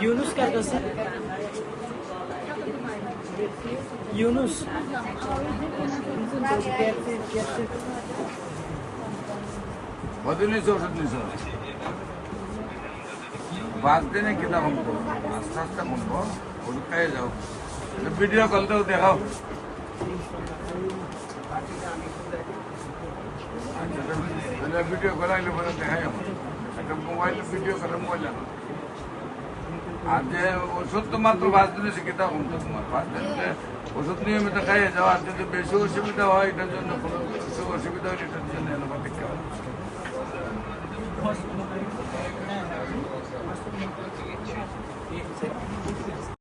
ইউনুস কার কাছে? ইউনুস বদলিস ওষুধ নিস 5 দিনে কিনা কমবো আস্তে আস্তে কমবো ওষুধ খাইয়ে যাও ভিডিও কলতেও দেখাও ভিডিও করাইলে পরে দেখাই একটা মোবাইলে ভিডিও করে মোবাইল আর যে ওষুধ তো মাত্র 5 দিনে শিখিতে কমতো তোমার 5 দিনে ওষুধ নিয়মিত খাইয়ে যাও আর যদি বেশি অসুবিধা হয় এটার জন্য কোনো অসুবিধা হলে এটার জন্য এলোপ্যাথিক খাওয়া